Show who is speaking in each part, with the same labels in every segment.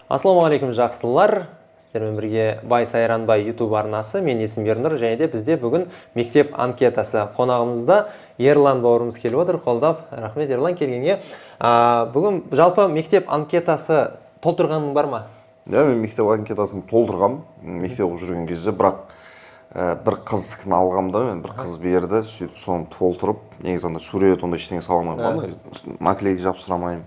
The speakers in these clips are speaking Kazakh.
Speaker 1: Ассалаумағалейкум жақсылар. Сіздермен бірге Бай Сайранбай YouTube арнасы. Мен есім Ернұр, және де бізде бүгін мектеп анкетасы. Қонағымызда Ерлан бауырымыз келіп отыр. Қолдап, рахмет Ерлан келгенге. Бүгін жалпы мектеп анкетасы толтырғаның бар ма?
Speaker 2: Мен мектеп анкетасын толтырғам. Мектеп жүрген кезде, бірақ бір қыздікін алғамда, мен бір қыз берді, соны толтырып, негізінде сурет, онда ештеңе саламаймын, наклейки жапсырамаймын.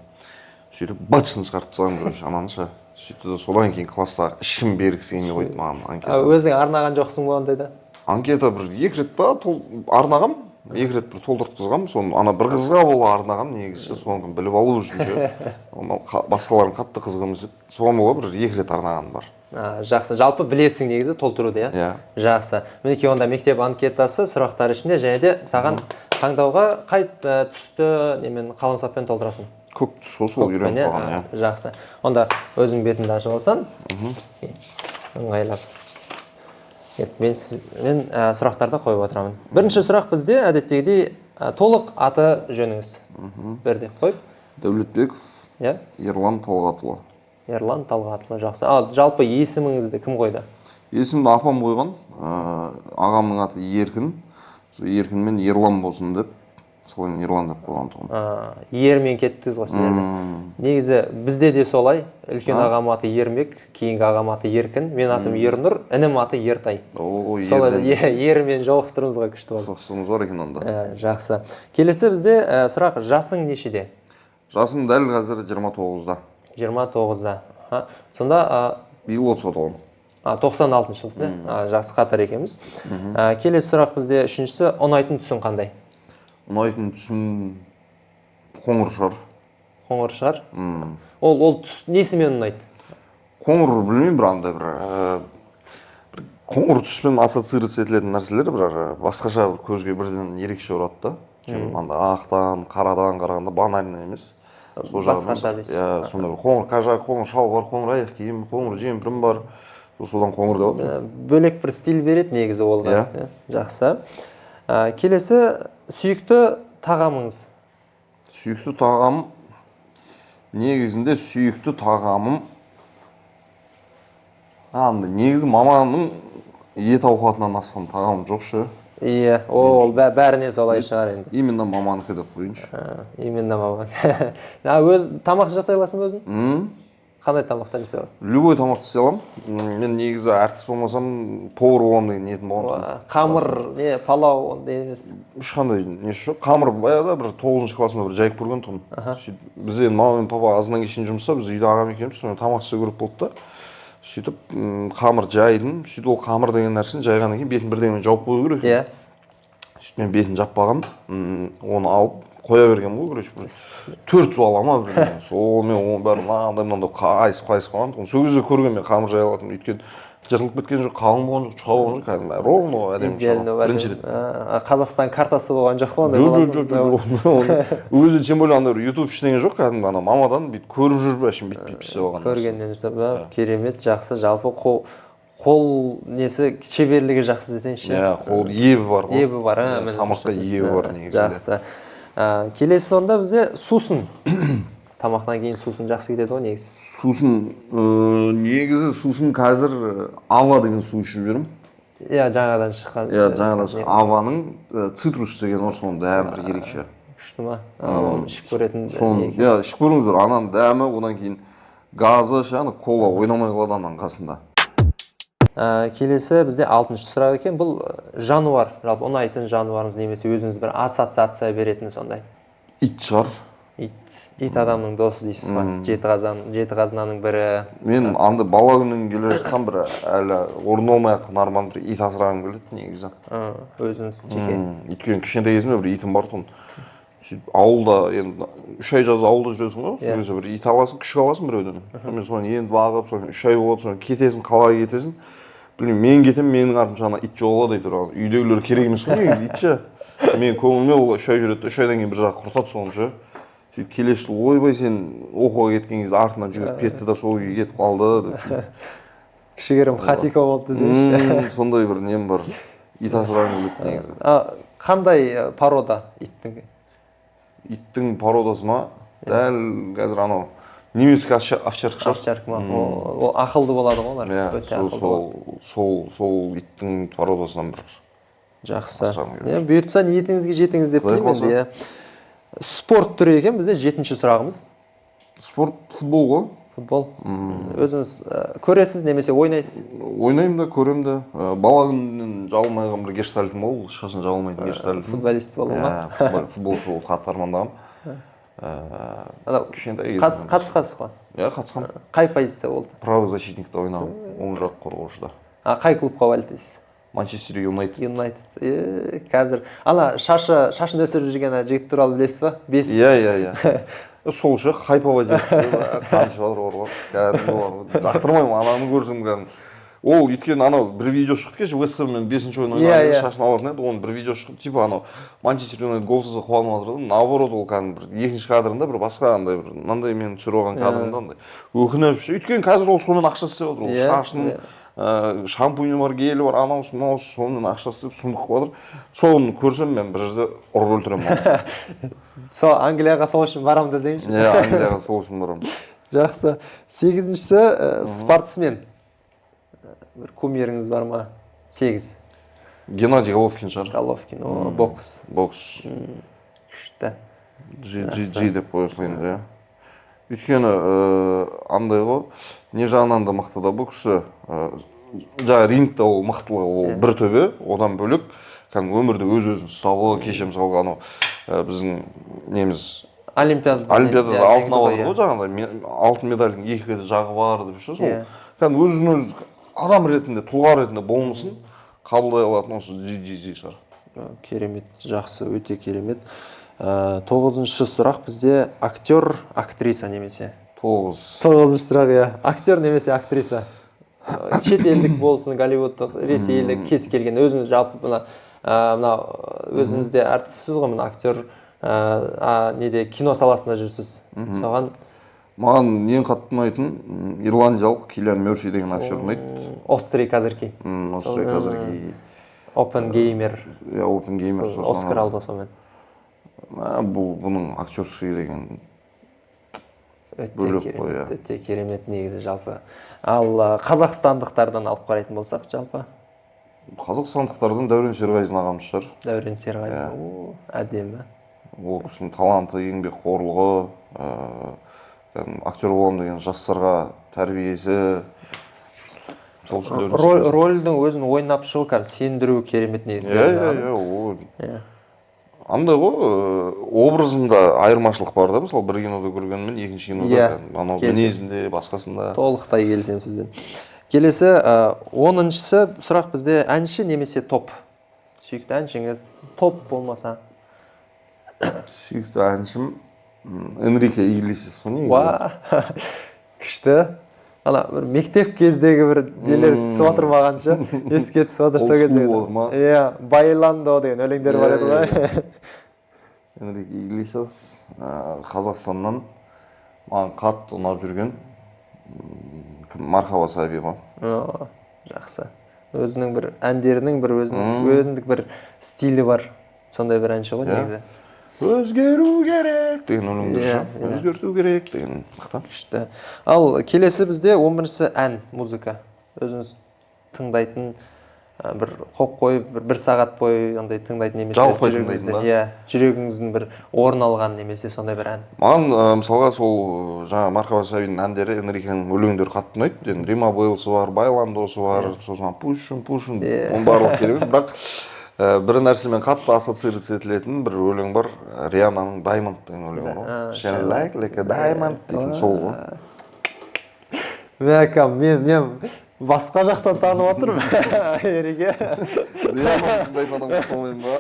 Speaker 2: Сөйтіп бытшын шығарып тастадым, короче, ананыша. Сөйтті, содан кейін класста ешкім бергісі келмей қойды маған анкета.
Speaker 1: Өзің арнаған жоқсың ба ондайда?
Speaker 2: Анкета бір 2 рет па арнағам, 2 рет бір толтыртқызғам, соны ана бір қызға бола арнағам, негізі соны біліп алу үшін ше. Басқаларын қатты қызғымыз еді. Соған бола бір 2 рет арнаған бар.
Speaker 1: Жақсы. Жалпы білесің негізі толтыруды, иә?
Speaker 2: Иә.
Speaker 1: Жақсы. Мінекей онда мектеп анкетасы сұрақтар ішінде, және де саған таңдауға қай түсті немен қаламсаппен толтырасың?
Speaker 2: Көк түс сол үйреніп қалған, иә.
Speaker 1: Жақсы. Онда өзің бетіңді ашып алсаң, ыңғайлап. Мен сұрақтарды қойып отырамын. Бірінші сұрақ бізде әдеттегідей толық аты жөніңіз. Бірде қойып.
Speaker 2: Дәулетбеков Ерлан Талғатұлы.
Speaker 1: Ерлан Талғатұлы, жақсы. Ал жалпы есіміңізді кім қойды?
Speaker 2: Есімді апам қойған. Ағамның аты Еркін. Еркінмен Ерлан болсын деп, солай Ерлан деп қойған тұғым.
Speaker 1: Ермен кеттіңіз ғой сіздерде. Негізі бізде де солай. Үлкен ағам аты Ермек, кейінгі ағам аты Еркін, мен атым Ернұр, інім аты Ертай. Солай ермен жолығып тұрмызға күшті болды.
Speaker 2: Соқсыңыз бар екен онда.
Speaker 1: Жақсы. Келесі бізде сұрақ, жасың нешеде?
Speaker 2: Жасым дәл қазір 29-да.
Speaker 1: 29-да. Сонда
Speaker 2: биыл 30-да толдым.
Speaker 1: 96 жылсың, жақсы қатар екенбіз. Келесі сұрақ бізде үшіншісі, ұнайтын түсің қандай?
Speaker 2: Ұнайтын түсім қоңыр шығар.
Speaker 1: Қоңыр шығар? Ол түс несімен ұнайды?
Speaker 2: Қоңыр білмеймін, бір андай бір қоңыр түспен ассоциироваться етілетін нәрселер, бір басқаша бір көзге бірден ерекше ұрады да. Ақтан, қарадан қарағанда банально емес.
Speaker 1: Басқаша дейсіз.
Speaker 2: Сонда бір қоңыр кажақ, қоңыр шалбар, қоңыр аяқ киім, қоңыр жемпірім бар. Содан қоңыр деп отыр.
Speaker 1: Бөлек бір стиль береді негізі олға. Жақсы. Келесі сүйікті тағамыңыз?
Speaker 2: Сүйікті тағам, негізінде сүйікті тағамым, негізі маманың ет ауқатынан асқан тағамым жоқ ше.
Speaker 1: Иә, ол бәріне солай шығар енді.
Speaker 2: Именно маманікі деп қойыншы.
Speaker 1: Именно маманікі. Өз тамақ жасай аласың ба өзің? Қандай тамақтар жасай аласың?
Speaker 2: Любой тамақты істей аламын. Мен негізі әртіс болмасам, повар боламын деген ниетім болған.
Speaker 1: Қамыр, палау ондай емес.
Speaker 2: Ешқандай несі жоқ. Қамыр баяғыда бір 9-шы классымда бір жайып көрген тұғым. Біз енді мама мен папа азынан кешен жұмыста, біз үйде ағам екеуміз, соны тамақ істеу керек болды да. Сөйтіп қамыр жайдым. Сөйтіп ол қамыр деген нәрсені жайғаннан кейін бетін бірдеңемен жауып қою керек.
Speaker 1: Иә.
Speaker 2: Сөйтіп мен бетін жаппағам, оны алып қоя берген бұл, короче, 4 су алама бір. Сол мен оның бәрін мынандай қайыс қойған. Сол кезде көрген мен қамыр жая алатынмын. Өйткені жыртылып кеткен жоқ, қалың болған жоқ, жұқа болған жоқ, кәдімгі ровно әдемі шығады. Бірінші рет.
Speaker 1: Қазақстан картасы болған жоқ қой
Speaker 2: ондай. Өзі тем более андай YouTube ештеңе жоқ, кәдімгі ана мамадан бүйтіп көріп жүріп әшейін бүйтіп істеп алған.
Speaker 1: Көргеннен жасап, керемет, жақсы, жалпы қол несі шеберлігі жақсы десеңші.
Speaker 2: Иә, қол ебі бар ғой.
Speaker 1: Ебі бар,
Speaker 2: тамаққа ебі бар негізінде.
Speaker 1: Жақсы. Келесі сонда бізде сусын. Тамақтан кейін сусын жақсы кетеді ғой негізі.
Speaker 2: Сусын, негізі сусын қазір ава деген су ішіп жүрмін.
Speaker 1: Иә, жаңадан шыққан.
Speaker 2: Иә, жаңадан шыққан аваның цитрус деген бар, соның дәмі бір ерекше.
Speaker 1: Күшті ма? Оны ішіп көретін.
Speaker 2: Иә, ішіп көріңіздер, ананың дәмі, одан кейін газы, кола ойнамай қалады ананың қасында.
Speaker 1: Келесі бізде 6-шы сұрақ екен. Бұл жануар, жалпы ұнайтын жануарыңыз немесе өзіңіз бір ассоциация беретін сондай?
Speaker 2: Ит шығар.
Speaker 1: Ит адамның досы дейсіз ба? Жеті қазынаның бірі.
Speaker 2: Мен анда бала күннен келе жатқан бір әлі орын болмай жатқан арман бір ит асырағым келеді негізі.
Speaker 1: Өзіңіз жеке?
Speaker 2: Өйткені кішкентай кезімде бір итім бар тұғын. Сөйтіп ауылда енді 3 ай жазы ауылда жүресің ғой, сол кезде бір ит аласың, күшік аласың біреуден. Мен соны енді бағып, соны 3 ай болады, соны кетесің, қалай кетесің. Білмеймін, мен кетемін, менің артымша ана ит жоғалады айтыр. Үйдегілер керек емес қой негізі ит ше. Мен көңіліме ол 3 ай жүреді, 3 айдан кейін бір жағы құртады соны ше. Сөйтіп келесі жыл ойбай сен оқуға кеткен кезде артынан жүгіріп кетті да сол үйге кетіп қалды деп.
Speaker 1: Кішігірім хатико болды десеңші.
Speaker 2: Сондай бір нем бар. Ит асырағым келеді негізі.
Speaker 1: Қандай порода иттің?
Speaker 2: Иттің породасы ма? Дәл қазір анау немецкий овчарка шығар.
Speaker 1: Овчарка ма? Ол ақылды болады ғой олар. Өте ақылды болады.
Speaker 2: Сол иттің породасынан бір.
Speaker 1: Жақсы. Бұйыртса ниетіңізге жетіңіз деп тілейміз. Иә. Спорт түрі екен бізде 7-ші сұрағымыз.
Speaker 2: Спорт футбол ғой.
Speaker 1: Футбол. Өзіңіз көресіз немесе ойнайсыз?
Speaker 2: Ойнаймын да, көремін де. Бала күнінен жалмайған бір гештальтым ол, ешқашан жалмайтын гештальтым.
Speaker 1: Футболист болдың ма?
Speaker 2: Футболшы болып қатты армандағам.
Speaker 1: Қатысқансыз ғой?
Speaker 2: Иә, қатысқам.
Speaker 1: Қай позиция болды?
Speaker 2: Правый защитникте ойнағам, оң жақ қорғаушыда.
Speaker 1: Қай клубқа валдыңыз?
Speaker 2: Манчестер Юнайтед.
Speaker 1: Қазір. Ана шашын өсіріп жүрген жігіт туралы білесіз ба?
Speaker 2: Иә. Сол ше хайпова деп танышып жатыр ғой. Кәдімгі жақтырмаймын, ананы көрсем кәдімгі. Ол өйткені анау бір видео шықты кеше Вест Хэммен 5-ші ойын ойнаған шашын алатын еді, оның бір видео шықты, типа анау Манчестер Юнайтед голсыз қуанып жатыр. Наоборот, ол кәдімгі бір екінші кадрында бір басқа андай бір мынандай мен түсіріп алған кадрында андай өкініп ше. Өйткені қазір ол сонымен ақша істеп жатыр. Ол шашын шампуні бар, гелі бар, анаусы, мынаусы, сонымен ақша істеп сұмдық қылып жатыр. Соны көрсем мен бір жерде ұрып өлтіремін.
Speaker 1: Сол Англияға сол үшін барамын десеңші.
Speaker 2: Иә, Англияға сол үшін барамын.
Speaker 1: Жақсы. 8-шісі спортсмен. Бір кумиріңіз бар ма? 8.
Speaker 2: Геннадий Головкин шығар.
Speaker 1: Головкин, бокс. Күшті.
Speaker 2: G деп қойылсын, иә. Өйткені андай ғой, не жағынан да мықты да бұл кісі. Жаңа рингте ол мықтылығы ол бір төбе, одан бөлек өмірде өз-өзін ұстауы, кеше мысалға анау біздің неміз Олимпиадада алтын алады ғой, жаңағыдай алтын медальдің 2 жағы бар деп ше, сол өзін-өз адам ретінде, тұлға ретінде болмысын қабылдай алатын осы GG шығар.
Speaker 1: Керемет, жақсы, өте керемет. 9-шы сұрақ бізде актер, актриса немесе? 9-шы сұрақ, иә. Актер немесе актриса? Шетелдік болсын, Голливудтық, ресейлік, кез келген. Өзіңіз жалпы мына өзіңізде артистсіз ғой, мына актер, неде кино саласында жүрсіз. Соған
Speaker 2: маған ең қатты ұнайтын ирландиялық Киллиан Мерфи деген актер ұнайды.
Speaker 1: Острый казырки.
Speaker 2: Острый казырки.
Speaker 1: Опенгеймер.
Speaker 2: Иә, Опенгеймер.
Speaker 1: Оскар алды сонымен.
Speaker 2: Бұның актерский деген бөлек қой, иә.
Speaker 1: Өте керемет негізі жалпы. Ал қазақстандықтардан алып қарайтын болсақ жалпы?
Speaker 2: Қазақстандықтардан Дәурен Серғазин ағамыз шығар.
Speaker 1: Дәурен Серғазин, әдемі.
Speaker 2: Ол кісінің таланты, еңбек қорлығы, актер болам деген жастарға тәрбиесі.
Speaker 1: Рөлдің өзін ойнап шығу сендіру керемет негізі.
Speaker 2: Иә. Андай ғой, образында айырмашылық бар да, мысалы бір кинода көргенмен екінші кинода анау мінезінде, басқасында.
Speaker 1: Толықтай келісемін сізбен. Келесі 10-шісі сұрақ бізде әнші немесе топ? Сүйікті әншіңіз топ болмаса?
Speaker 2: Сүйікті әншім Энрике Иглесиас.
Speaker 1: Күшті. Ана бір мектеп кездегі бір нелер түсіп отыр мағанша, еске түсіп отыр сол кездегі. Иә, Байландо деген өлеңдер бар еді ғой.
Speaker 2: Энрике Иглесиас Қазақстаннан маған қатты ұнап жүрген Мархаба Саби ғой.
Speaker 1: Жақсы. Өзінің бір әндерінің бір өзіндік бір стилі бар. Сондай бір әнші ғой негізі.
Speaker 2: Өзгеру керек деген өлеңдер. Өзгерту керек деген мақтан.
Speaker 1: Күшті. Ал келесі бізде 11-ші ән, музыка. Өзіңіз тыңдайтын бір қоқ қойып, бір сағат бойы андай тыңдайтын немесе
Speaker 2: жалықпай тыңдайтын ба?
Speaker 1: Иә, жүрегіңіздің бір орын алған немесе сондай бір ән.
Speaker 2: Маған мысалға сол жаңа Мархаба Сабидің әндері, Энрикенің өлеңдері қатты ұнайды. Рима Бейлсы бар, Байландосы бар, сосын Пушин, оның барлығы керемет. Бірақ бір нәрсемен қатты ассоциация етілетін бір өлең бар, Риананың Diamond деген өлеңі ғой. Shine like a diamond деген сол ғой.
Speaker 1: Мен басқа жақтан танып отырмын. Ереге.
Speaker 2: Риананың тыңдайтын адам қосылмайын ба?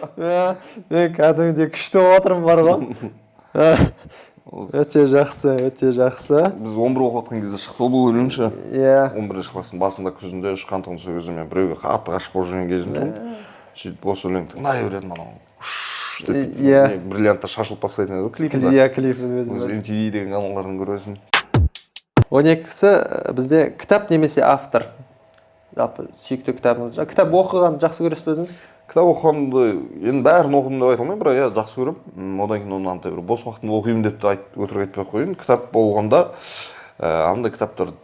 Speaker 1: Мен кәдімгідей күшті отырмын бар ғой. Өте жақсы, өте жақсы.
Speaker 2: Біз 11 оқып отқан кезде шықты бұл өлең ше. 11-ші класстың басында күзінде шыққан тұғын сол кезде мен біреуге қатты ғашық болып жүрген кезімде. Сөйтіп осы өлеңді тыңдай бередім анау. Бриллианттар шашылып бастайтын еді клипінде.
Speaker 1: Иә, клипін өзім.
Speaker 2: MTV деген каналдарын көресің.
Speaker 1: 12-сі бізде кітап немесе автор. Жалпы сүйікті кітабыңыз. Кітап оқыған жақсы көресіз бе өзіңіз?
Speaker 2: кітап оқығанды енді бәрін оқыдым деп айта алмаймын, бірақ иә жақсы көремін. Одан кейін оны андай бір бос уақытымда оқимын деп те өтірік айтпай ақ қояйын. Кітап болғанда андай кітаптар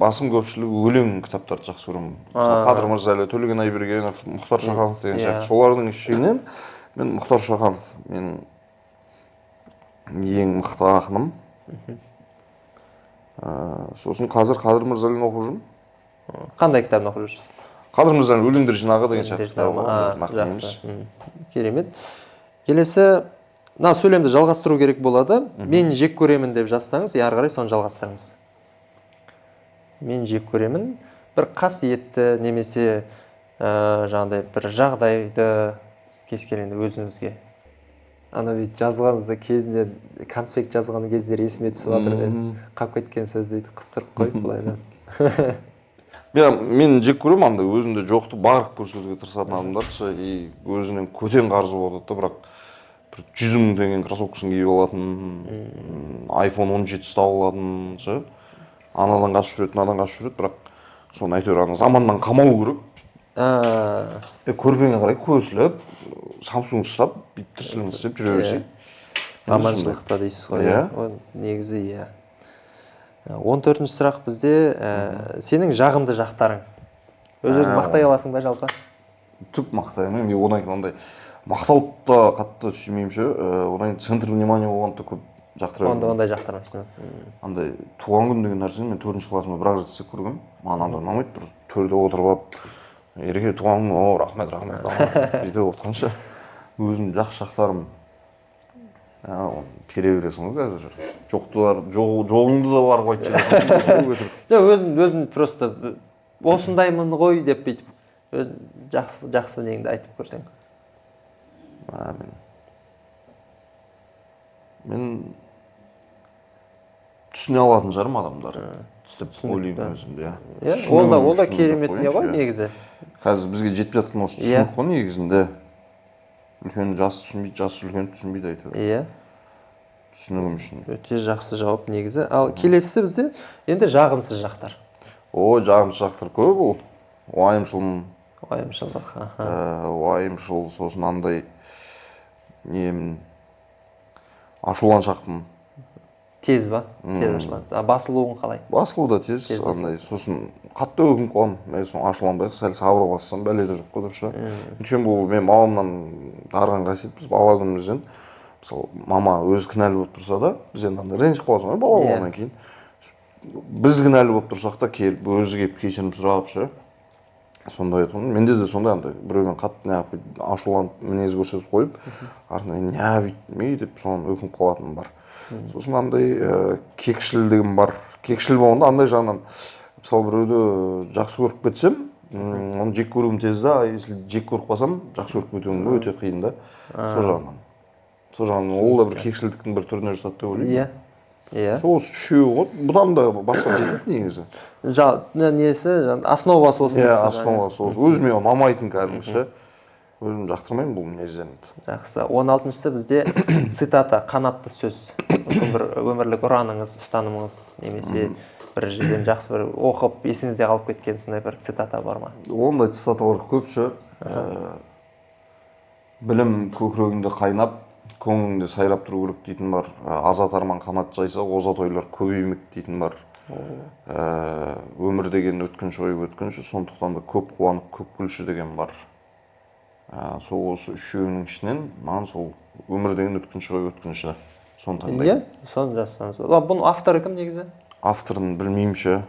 Speaker 2: басым көпшілігі өлең кітаптарды жақсы көремін. Қадыр Мырзалиев, Төлеген Айбергенов, Мұхтар Шаханов деген сияқты. Солардың ішінен мен Мұхтар Шаханов менің ең мықты ақыным. Сосын қазір Қадыр Мырзалиевті оқып жүрмін.
Speaker 1: Қандай кітабын оқып жүрсіз?
Speaker 2: Қадыр Мырзалиев өлеңдер жинағы деген сияқты.
Speaker 1: Жақсы. Керемет. Келесі, мына сөйлемді жалғастыру керек болады. Мен жек көремін деп жазсаңыз, ары қарай соны жалғастырыңыз. Мен жек көремін. Бір қасиетті немесе жаңағыдай бір жағдайды кез келгенде өзіңізге. Ана бейт жазғаныңызда кезінде конспект жазған кездері есіме түсіп жатыр. Қап кеткен сөзді қыстырып қойып былайынан.
Speaker 2: Мен жек көремін андай өзінде жоқты барып көрсетуге тырысатын адамдаршы, өзінен көтен қарызы болады да, бірақ бір 100 мың деген кроссовкасын киіп алатын, iPhone 17 ұстап алатын, анадан қашып жүреді, мынадан қашып жүреді, бірақ соны әйтеуір ана заманнан қамау керек. Көрпеңе қарай көсіліп, Samsung ұстап, тіршілігін істеп жүре берсе.
Speaker 1: Аманшылықта дейсіз ғой. Негізі иә. 14-ші сұрақ бізде сенің жағымды жақтарың. Өз-өзің мақтай аласың ба жалпы?
Speaker 2: Түк мақтай алмаймын. Мен одан кейін андай мақтауды да қатты сүймеймін ше. Одан кейін центр внимания болғанды көп жақтырамын.
Speaker 1: Ондай жақтырмайсың.
Speaker 2: Андай туған күн деген нәрсені мен 4-ші классымда бір-ақ рет істеп көргенмін. Маған андай ұнамайды, бір төрде отырып алып, ереке туған күн, о рахмет, бүйтіп отырғанша. Өзім жақсы жақтарым пере бересің ғой қазір. Жоғыңды да барып айтып
Speaker 1: жүресің. Өзін просто осындаймын ғой деп бүйтіп жақсы неңді айтып көрсең.
Speaker 2: Мен түсіне алатын жарым адамдар. Түсіп ойлаймын өзімді.
Speaker 1: Ол да керемет не ғой негізі.
Speaker 2: Қазір бізге жетпей жатқан осы түсінік қой негізінде. Үлкен жасы түсінбейді, жасы үлкен түсінбейді әйтеуір.
Speaker 1: Иә.
Speaker 2: Түсінігім үшін.
Speaker 1: Өте жақсы жауап негізі. Ал келесісі бізде енді жағымсыз жақтар.
Speaker 2: Жағымсыз жақтар көп ол. Уайымшылмын.
Speaker 1: Уайымшылдық.
Speaker 2: Уайымшыл, сосын андай немін ашуланшақпын.
Speaker 1: Тез ба? Тез ашуланып. Басылуың қалай?
Speaker 2: Басылу да тез. Сосын қатты өкініп қаламын. Мен соны ашуланбай сәл сабырлассам бәле де жоқ қой деп ше. Өйткені бұл мен мамамнан дарыған қасиет. Біз бала күнімізден мысалы мама өзі кінәлі болып тұрса да, біз енді андай ренжіп қаласың ғой бала болғаннан кейін. Біз кінәлі болып тұрсақ та келіп өзі келіп кешірім сұрап ше. Сондай айтқанмын. Менде де сондай андай біреумен қатты неғып ашуланып мінез көрсетіп қойып, артынан не деп соны өкініп қалатыным бар. Сосын андай кекшілдігім бар. Кекшіл болғанда андай жағынан мысалы біреуді жақсы көріп кетсем, оны жек көруім тез да, если жек көріп қалсам, жақсы көріп кетуім өте қиын да. Сол жағынан. Сол жағынан ол да бір кекшілдіктің бір түріне жатады деп ойлаймын.
Speaker 1: Иә.
Speaker 2: Сол үшеуі ғой. Бұдан да басқа жетеді негізі.
Speaker 1: Несі, основасы осы.
Speaker 2: Иә, основасы осы. Өзіме ұнамайтын кәдімгі ше. Өзім жақтырмаймын бұл мінездерімді.
Speaker 1: Жақсы. 16-шысы бізде цитата, қанатты сөз. Бір өмірлік ұраныңыз, ұстанымыңыз немесе бір жерден жақсы бір оқып есіңізде қалып кеткен сондай бір цитата бар ма?
Speaker 2: Ондай цитаталар көп ше. Білім көкірегіңде қайнап, көңіліңде сайрап тұру керек дейтін бар. Азат арман қанат жайса, озат ойлар көбеймек дейтін бар. Өмір деген өткінші ойып өткінші, сондықтан да көп қуанып, көп күлші деген бар. Сол осы үшеуінің ішінен маған сол өмір деген өткінші ойып өткінші. Соны таңдаймын.
Speaker 1: Иә, соны жазсаңыз. Бұның авторы кім негізі?
Speaker 2: Авторын білмеймін ше.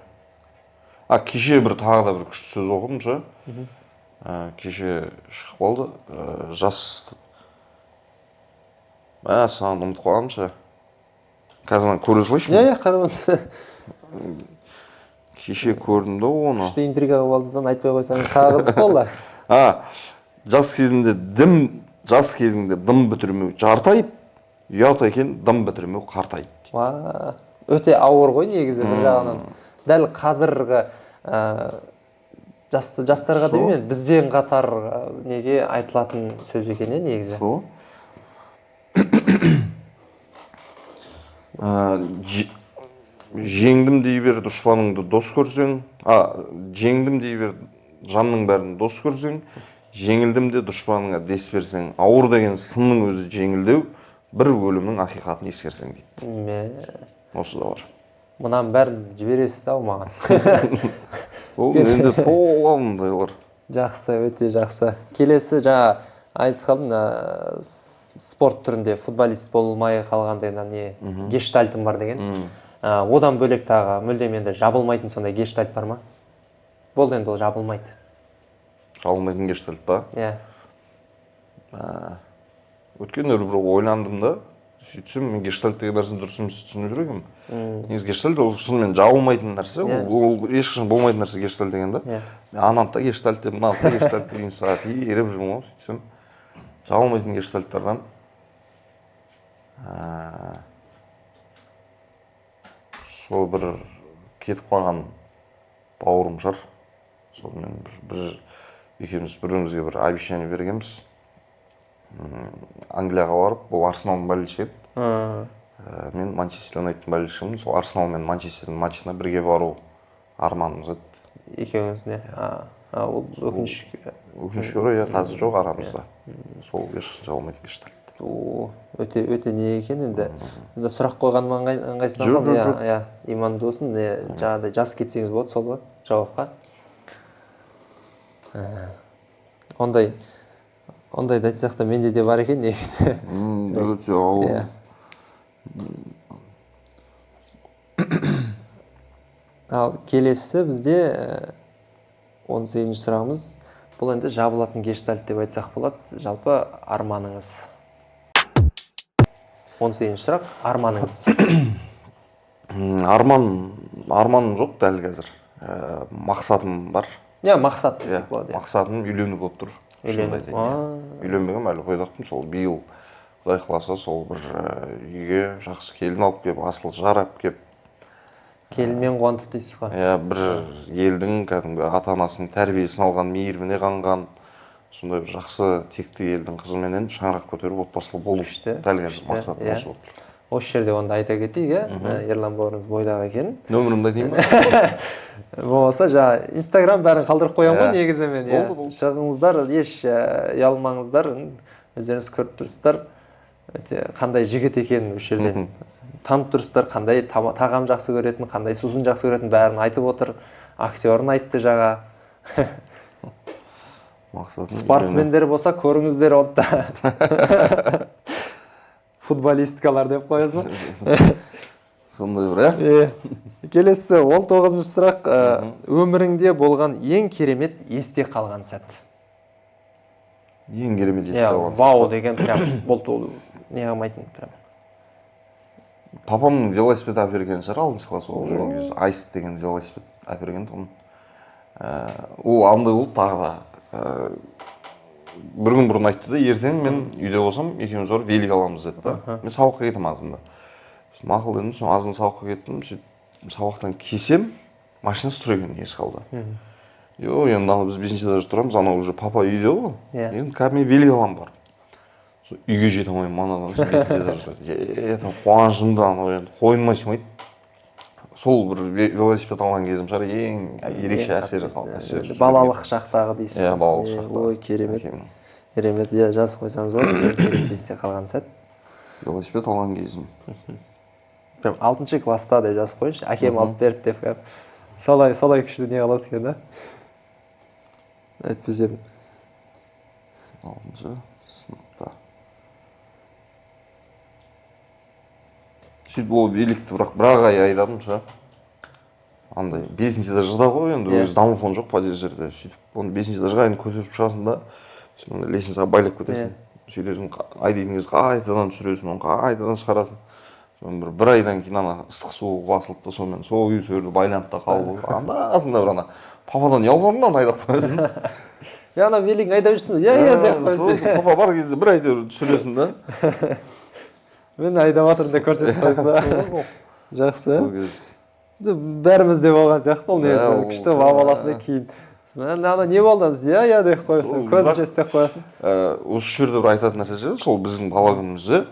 Speaker 2: Кеше бір тағы да бір күшті сөз оқыдым ше. Кеше шығып қалды. Жас саған ұмытып қалғаным ше. Қазір көре салайыншы.
Speaker 1: Иә, қарап.
Speaker 2: Кеше көрдім де оны.
Speaker 1: Күшті интрига қылып алдыңыз, айтпай қойсаңыз тағы қызық болды.
Speaker 2: Жас кезіңде дым бітірмеу жартайып, ұят екен дым бітірмеу қартайып.
Speaker 1: Өте ауыр ғой негізі бір жағынан. Дәл қазіргі жастарға демеймін, бізбен қатар неге айтылатын сөз екен негізі.
Speaker 2: Жеңдім дей бер дұшпаныңды дос көрсең, жеңдім дей бер жанның бәрін дос көрсең, жеңілдім де дұшпаныңа дес берсең, ауыр деген сынның өзі жеңілдеу, бір өлімнің ақиқатын ескерсең дейді. Осы да бар.
Speaker 1: Мұнан бәрін жібересіз ау маған.
Speaker 2: Ол менде толғандайлар.
Speaker 1: Жақсы, өте жақсы. Келесі жаңа айтқам, спорт түрінде футболист болмай қалғандайынан не гештальтым бар деген. Одан бөлек тағы мүлдем енді жабылмайтын сондай гештальт бар ма? Болды енді ол жабылмайды.
Speaker 2: Жабылмайтын гештальт па?
Speaker 1: Иә.
Speaker 2: Өткен бір ойландым да, сөйтсем мен гештальт деген нәрсені дұрыс емес түсініп жүр екенмін. Негізі гештальт ол шынымен жабылмайтын нәрсе, ол ешқашан болмайтын нәрсе гештальт деген да. Ананы да гештальт деп, мынаны да гештальт деген сағат еріп жүрмін ғой, сөйтсем жабылмайтын гештальттардан сол бір кетіп қалған бауырым шығар. Сонымен бір екеуміз бірімізге бір обещание бергенбіз. Англияға барып, бұл Арсеналдың болельшігі еді. Мен Манчестер Юнайтедтің болельшігімін. Сол Арсенал мен Манчестердің матчына бірге бару арманымыз еді.
Speaker 1: Екеуіңіз не? Ол
Speaker 2: өкінішке орай қазір жоқ арамызда. Сол ешқашан жабылмайтын гештальт.
Speaker 1: Өте не екен енді. Сұрақ қойғаныма ыңғайсызданған.
Speaker 2: Жоқ.
Speaker 1: Иманды болсын, жаңағыдай жазып кетсеңіз болады сол жауапқа. Ондайды айтсақ та менде де бар екен негізі.
Speaker 2: Өте ауыр.
Speaker 1: Ал келесі бізде 18-ші сұрағымыз. Бұл енді жабылатын гештальт деп айтсақ болады. Жалпы арманыңыз. 18-ші сұрақ, арманыңыз.
Speaker 2: Арманым жоқ дәл қазір. Мақсатым бар.
Speaker 1: Мақсат десек болады.
Speaker 2: Мақсатым үйлену болып тұр. Үйленбегенмін, әлі қойдақтым. Сол биыл Құдай қаласа сол бір үйге жақсы келін алып кеп, асыл жарап кеп.
Speaker 1: Келінмен қуантып дейсіз ғой.
Speaker 2: Бір елдің кәдімгі ата-анасының тәрбиесін алған, мейіріміне қанған, сондай бір жақсы текті елдің қызыменен шаңырақ көтеріп отбасылы болу. Дәл қазір мақсатым осы болып тұр.
Speaker 1: Осы жерде онда айта кетейік, Ерлан бауырымыз бойдағы екен.
Speaker 2: Нөмірімді айтайын ба?
Speaker 1: Болмаса жаңа Инстаграм бәрін қалдырып қоямын ғой негізі мен. Шығыңыздар, еш ұялмаңыздар, өздеріңіз көріп тұрсыздар. Қандай жігіт екенін осы жерден танып тұрсыздар, қандай тағам жақсы көретін, қандай сусын жақсы көретін бәрін айтып отыр. Актерін айтты жаңа. Спортсмендер болса көріңіздер онда. Футболисткалар деп қоясың.
Speaker 2: Сондай бір,
Speaker 1: Келесі 19-ші сұрақ. Өміріңде болған ең керемет есте қалған сәт.
Speaker 2: Ең керемет есте қалған сәт.
Speaker 1: Вау деген прям болды ол не қылмайтын прям.
Speaker 2: Папамның велосипед әперген шығар, алдыңғы класс болып жүрген кезде. Айс деген велосипед әперген тұғын. Ол андай болды тағы да. Бір күн бұрын айтты да, ертең мен үйде болсам, екеуміз барып велик аламыз деді да. Мен сабаққа кетем азында. Мақұл дедім, соң азында сабаққа кеттім, сабақтан кесем, машинасы тұр екен есі қалды. Енді біз 5-ші этажда тұрамыз, анау уже папа үйде ғой. Енді кәдімгі велик алам бар. Үйге жете алмаймын, манадан 5-ші этажда. Қуанышымды анау енді қойныма сыймайды. Сол бір велосипед алған кезім шығар, ең ерекше әсері қалды.
Speaker 1: Балалық шақтағы дейсіз.
Speaker 2: Балалық шақтағы.
Speaker 1: Ой, керемет. Керемет, жазып қойсаңыз ғой, ең керемет есте қалған сәт.
Speaker 2: Велосипед алған кезім.
Speaker 1: Прям 6-ші класста деп жазып қойыншы, әкем алып беріп деп. Солай күшті не қалады екен да. Әйтпесем.
Speaker 2: 6-ші сыныпта. Сөйтіп ол великті бірақ ай айдадым ша. Андай 5-ші этажда ғой, енді өзі домофон жоқ по жерде. Сөйтіп оны 5-ші этажға енді көтеріп шығасың да, лестницаға байлап кетесің. Сөйтесің, айдайтын кезде қайтадан түсіресің, оны қайтадан шығарасың. Бір айдан кейін ана ыстық су басылып та сонымен сол күйі сөрді байланып та қалды. Андасында бір ана пападан ұялғаннан айдап қоясың.
Speaker 1: Ана велик айдап жүрсің, деп қойсың.
Speaker 2: Папа бар кезде бір әйтеуір түсіресің да.
Speaker 1: Мен айдап жатырмын деп көрсетіп қойды. Жақсы. Бәріміз де болған сияқты ол негізі күшті баласында кейін. Ана не болды? Деп қоясың, көзін жестеп қоясың.
Speaker 2: Осы жерде бір айтатын нәрсе сол біздің бала күнімізде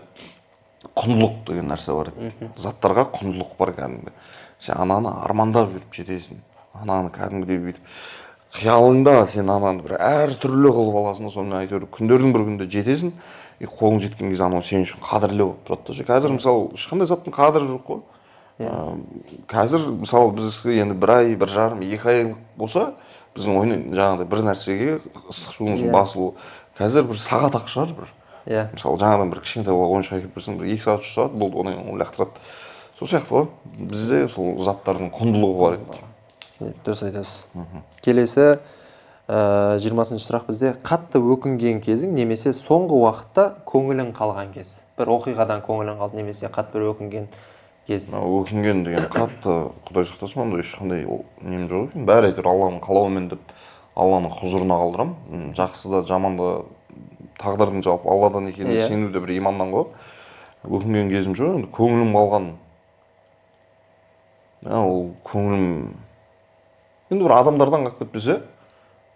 Speaker 2: құндылық деген нәрсе бар еді. Заттарға құндылық бар кәдімгі. Сен ананы армандап жүріп жетесің. Ананы кәдімгідей бүйтіп қиялыңда сен ананы бір әртүрлі қылып аласың да, сонымен әйтеуір күндердің бір күнде жетесің, қолың жеткен кезде анау сен үшін қадірлі болып тұрады да. Қазір мысалы ешқандай заттың қадірі жоқ қой. Қазір мысалы бізге енді бір ай, бір жарым, 2 айлық болса, біздің жаңағыдай бір нәрсеге ыстық суымыздың басылуы қазір бір сағат ақ шығар бір. Мысалы жаңадан бір кішкентай бала ойыншық әкеліп берсең, бір 2 сағат 3 сағат болды, одан кейін ол лақтырады. Сол сияқты ғой. Бізде сол заттардың құндылығы бар еді.
Speaker 1: Дұрыс айтасыз. Келесі 20-шы сұрақ бізде: қатты өкінген кезің немесе соңғы уақытта көңілің қалған кез. Бір оқиғадан көңілің қалды немесе қатты бір өкінген кез.
Speaker 2: Өкінген деген қатты, Құдай сақтасын, ондай ешқандай нем жоқ екен. Бәрі әйтеуір Алланың қалауымен деп Алланың құзырына қалдырамын. Жақсы да, жаман да тағдырдың жалпы Алладан екеніне сену де бір иманнан ғой. Өкінген кезім жоқ, енді көңілім қалған. Ол көңілім енді бір адамдардан қалып кетпесе,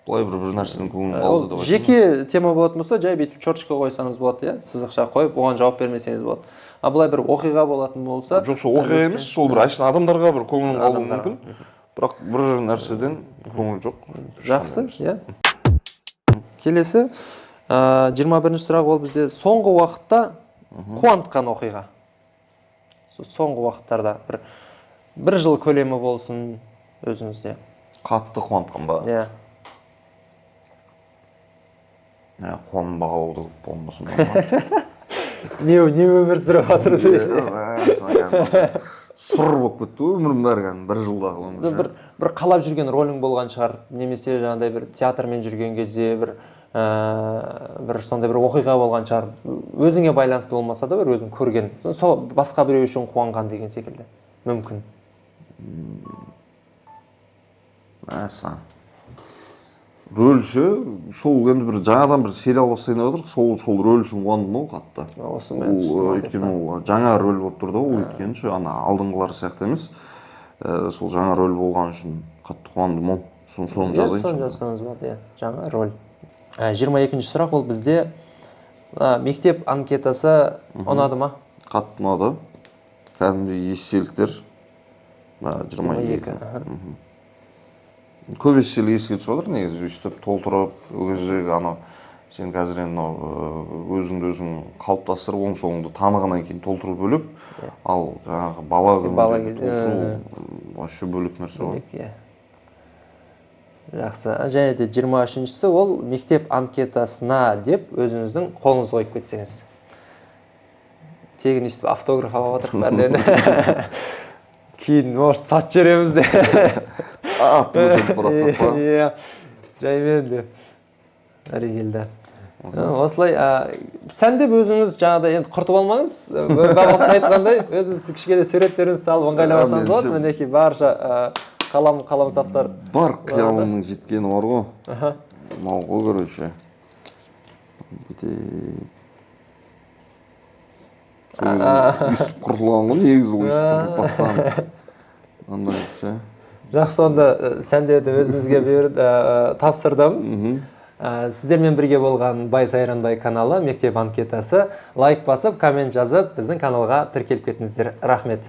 Speaker 2: былай бір нәрседен көңілім қалды деп.
Speaker 1: Жеке тема болатын болса, жай бүйтіп черточка қойсаңыз болады, иә, сызықша қойып, оған жауап бермесеңіз болады. А былай бір оқиға болатын болса,
Speaker 2: жоқ, сол оқиға емес, сол бір әшейін адамдарға бір көңілім қалуы мүмкін. Бірақ бір нәрседен көңіл жоқ.
Speaker 1: Жақсы, иә. Келесі 21-ші сұрақ ол бізде: соңғы уақытта қуантқан оқиға. Соңғы уақыттарда бір жыл көлемі болсын өзіңізде.
Speaker 2: Қатты қуантқан ба?
Speaker 1: Иә.
Speaker 2: Қуанбағалы болмасын ба?
Speaker 1: Не өмір сүріп жатыр дейсің?
Speaker 2: Сұр болып кетті өмірім бәрі бір жылдағы өмір.
Speaker 1: Бір қалап жүрген ролің болған шығар, немесе жаңағыдай бір театрмен жүрген кезде бір сондай бір оқиға болған шығар. Өзіңе байланысты болмаса да бір өзің көрген, сол басқа біреу үшін қуанған деген секілді. Мүмкін.
Speaker 2: Рөлші, сол енді бір жаңадан бір сериал бастайын деп отырық, сол рөл үшін қуандым ол қатты. Өйткені ол жаңа рөл болып тұрды, ол өйткені ше ана алдыңғылар сияқты емес. Сол жаңа рөл болған үшін қатты қуандым ол. Соны жазайыншы.
Speaker 1: Соны жазсаңыз болады, жаңа рөл. 22-ші сұрақ ол бізде: мектеп анкетасы ұнады ма?
Speaker 2: Қатты ұнады. Кәдімгі естеліктер. 22. Көп естелік еске түсіп отыр, негізі өйстіп толтырып, өзегі анау сен қазір енді өзіңді өзің қалыптастырып, оң соңыңды танығаннан кейін толтыру бөлек, ал жаңағы бала күнінде толтыру вообще бөлек нәрсе ғой.
Speaker 1: Жақсы. Және де 23-шісі ол мектеп анкетасына деп өзіңіздің қолыңызды қойып кетсеңіз. Тегін өйстіп автограф алып отырық бәрден. Кейін может сат жереміз де.
Speaker 2: Атып өтіп баратсақ па?
Speaker 1: Иә, жаймен де. Әрекелді. Осылай, сән деп өзіңіз жаңағыдай енді құртып алмаңыз. Бағасын айтқандай, өзіңіз кішкене суреттерін салып ыңғайлап алсаңыз болады. Мінекей барша қаламсаптар.
Speaker 2: Бар қиялымның жеткені бар ғой. Мынау ғой, короче. Өйстіп құртылған ғой, негізі өйстіп құртылып басқан. Андай ше.
Speaker 1: Жақсы, онда сәндерді өзіңізге тапсырдым. Сіздермен бірге болған Бай Сайранбай каналы, мектеп анкетасы. Лайк басып, коммент жазып, біздің каналға тіркеліп кетіңіздер. Рахмет.